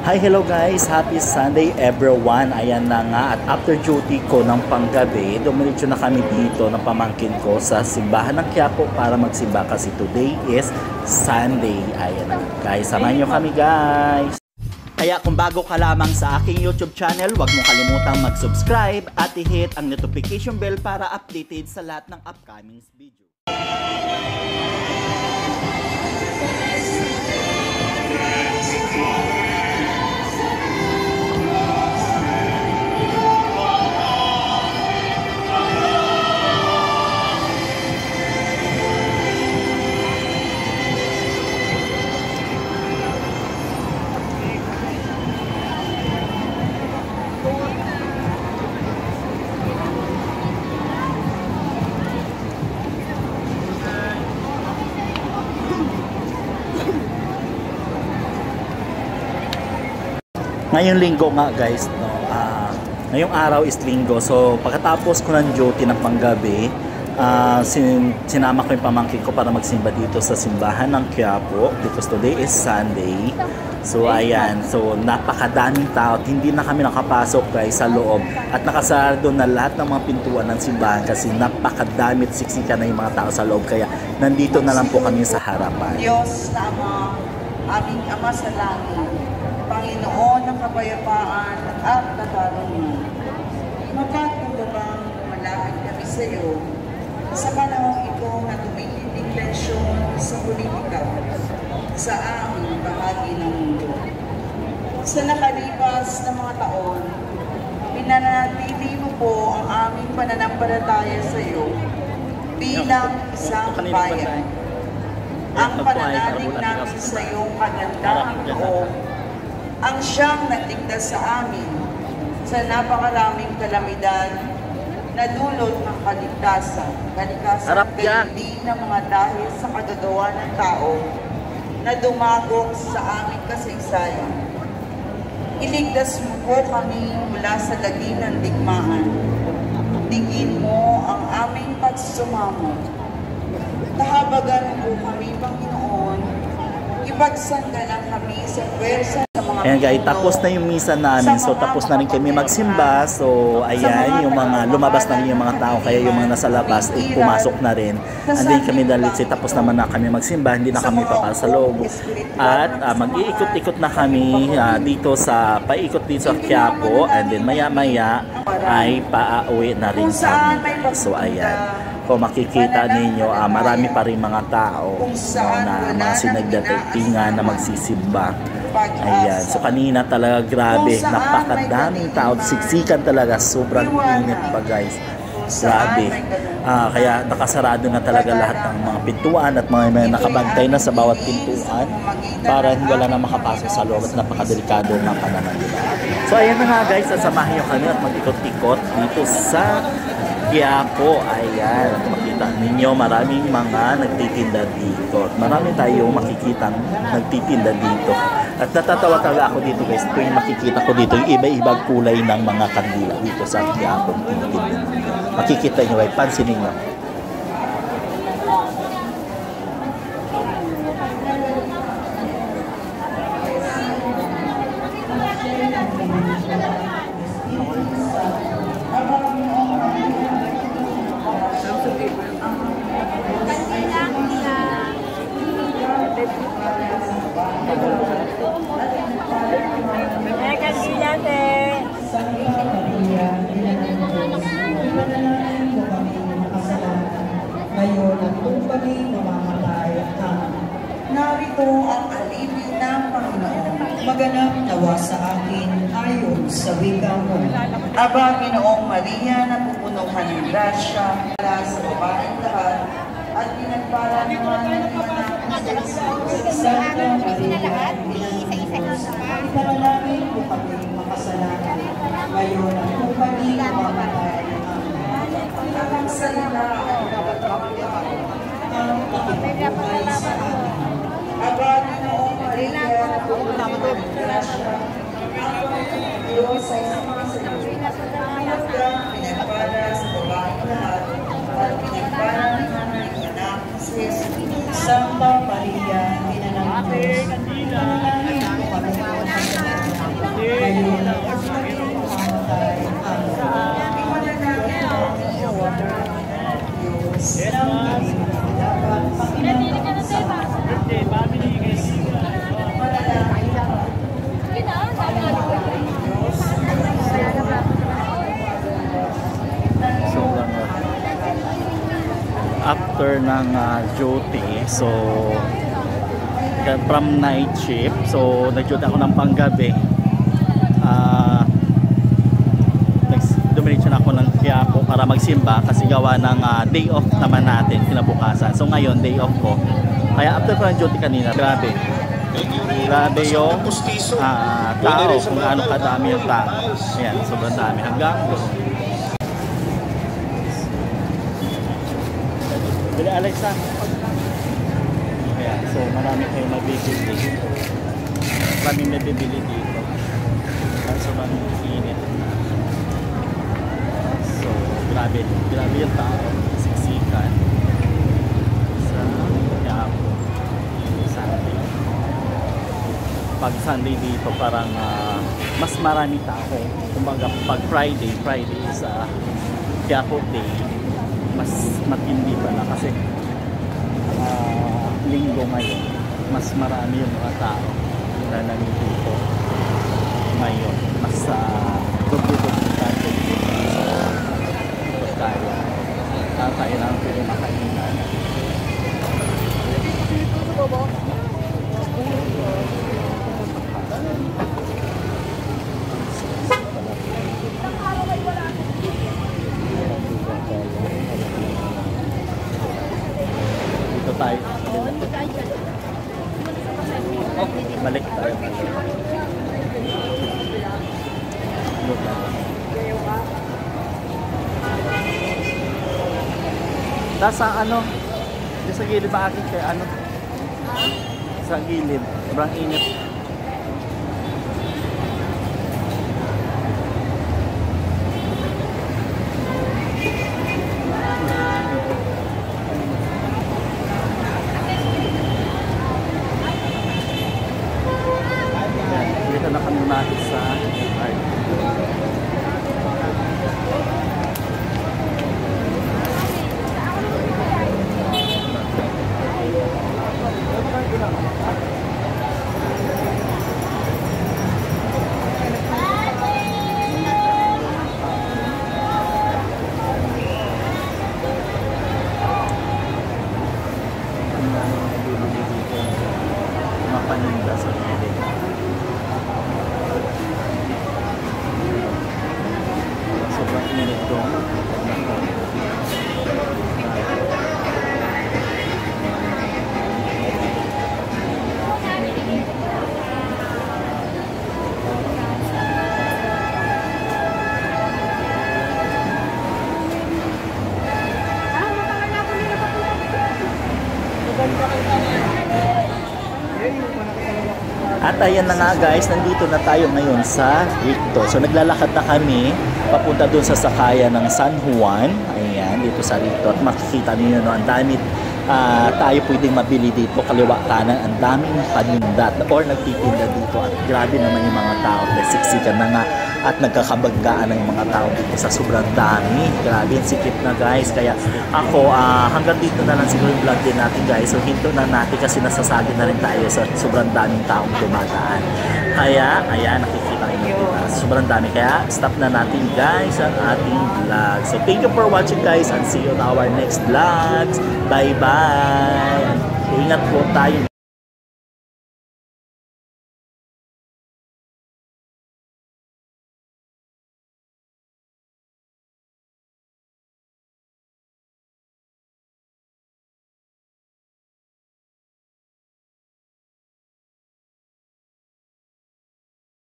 Hi, hello guys! Happy Sunday everyone! Ayan na nga at after duty ko ng panggabi, dumiretso na kami dito ng pamangkin ko sa simbahan ng Quiapo para magsimba kasi today is Sunday. Ayan na guys, samahan nyo kami guys! Kaya kung bago ka lamang sa aking YouTube channel, huwag mo kalimutang mag-subscribe at i-hit ang notification bell para updated sa lahat ng upcoming video. Ngayong linggo nga guys, no, ngayong araw is linggo. So pagkatapos ko ng duty ng panggabi, sinama ko yung pamangkin ko para magsimba dito sa simbahan ng Quiapo because today is Sunday. So ayan, so napakadaming tao at hindi na kami nakapasok guys sa loob at nakasarado na lahat ng mga pintuan ng simbahan kasi napakadami at siksika na yung mga tao sa loob, kaya nandito na lang po kami sa harapan. Diyos na Ama, aming Ama sa langit, Panginoon ng kapayapaan at katarungan, magkatulabang malapit kami sa iyo sa panahon ito na tumitinding tensyon sa politika sa aming bahagi ng mundo. Sa nakalipas na mga taon, pinanatili mo po ang aming pananampalataya sa iyo bilang isang bayan. Ang pananalig namin sa iyong kagandaang loob ang siyang nagligtas sa amin sa napakaraming kalamidad na dulot ng kaligtasan hindi ng mga dahil sa kagagawa ng tao na dumagok sa aming kasaysayan. Iligtas mo po kami mula sa lagim ng digmaan. Digin mo ang aming pagsusumamo. Tahabagan mo po kami, Panginoon. Ipagsandalan kami sa pwersa. Ayan guys, tapos na yung misa namin, so tapos na rin kami magsimba. So ayan, yung mga lumabas na rin yung mga tao, kaya yung mga nasa labas ay pumasok na rin. And then kami dahil tapos naman na kami magsimba, hindi na kami papasa sa loob. At mag-iikot-ikot na kami dito sa, paikot dito sa Quiapo, and then maya-maya ay pauwi na rin kami. So ayan, kung makikita ninyo, marami pa rin mga tao na mga sinagdatingan na magsisimba. Ayan, so kanina talaga grabe, napakadaming tao, siksikan talaga, sobrang init pa guys, grabe. Kaya nakasarado na talaga lahat ng mga pintuan at mga nakabantay na sa bawat pintuan para wala na makapasok sa loob at napakadelikado ng panahon nila. So ayan na nga guys, sasamahin nyo kami at mag-ikot-ikot dito sa Quiapo. Ayan, makita ninyo maraming mga nagtitinda dito. Marami tayong makikita nagtitinda dito. At natatawa talaga ako dito guys, tuwing makikita ko dito yung iba-ibang kulay ng mga kandila dito sa Quiapo. Makikita nyo guys, pansinin nyo. Ngayon at kung kami mamamatay narito ang alipin ng Panginoon. Maganap nawa sa akin ayon sa wika mo. Aba, Ginoong Maria, napupunuhan ng grasya para sa babaeng lahat at pinagpala naman ng anak ng Jesus. Santa Maria, ipanalangin po kami makasalanan. Ngayon at kung kami mamamatay. Ang salita ang ang pakibuhay sa amin. Aba, Ginoong Maria, napupunuhan ng grasya, Diyos ay sa mga salamat ka, pinagpala sa babaeng lahat, at pinagpala naman ng anak si Jesus. Santa Maria, Ina ng Diyos, ipanalangin po kami makasalanan. after ng duty. So, from night shift. So, nag-duty ako ng panggabi. Dumiretso na ako ng Quiapo para magsimba kasi gawa ng day off naman natin kinabukasan. So, ngayon, day off ko. Kaya after ko ng duty kanina, grabe. Grabe yung tao, kung gaano kadami yung tao. Ayan, sobrang dami. Hanggang Bili Alexa. Ayan, so marami kayong mabibili. Maraming mabibili dito. Sobrang init. So, grabe yung tao. Siksikan. Sa Quiapo. Sunday. Pag Sunday dito parang mas marami tao. Kumbaga pag Friday is Quiapo Day, mas matindi pala kasi linggo ngayon mas marami yung mga tao na nandito ngayon. Mas dugo-dugo natin so tayo lang pwede makainan. Dito tayo. Balik tayo. Nasa ano? Dito sa gilid ba akin kaya ano? Sa gilid. Sobrang init. Dito na kami natin sa paninda sa gilid. Sobrang init doon. At ayan na nga guys, nandito na tayo ngayon sa Rito. So naglalakad na kami papunta dun sa sakayan ng San Juan. Ayan, dito sa Rito. At makikita niyo no, ang dami tayo pwedeng mabili dito kaliwa kanan. Ang daming paninda or nagtitinda dito. At grabe naman yung mga tao. Nasiksikan na nga at nagkakabaggaan ng mga tao dito sa sobrang dami. Grabe, yung sikip na guys. Kaya ako, hanggang dito na lang siguro yung vlog din natin guys. So hinto na natin kasi nasasagin na rin tayo sa sobrang daming taong dumadaan. Kaya, ayan, nakikita nyo diba? Sobrang dami. Kaya, stop na natin guys ang ating vlog. So thank you for watching guys and see you on our next vlogs. Bye-bye! Ingat po tayo.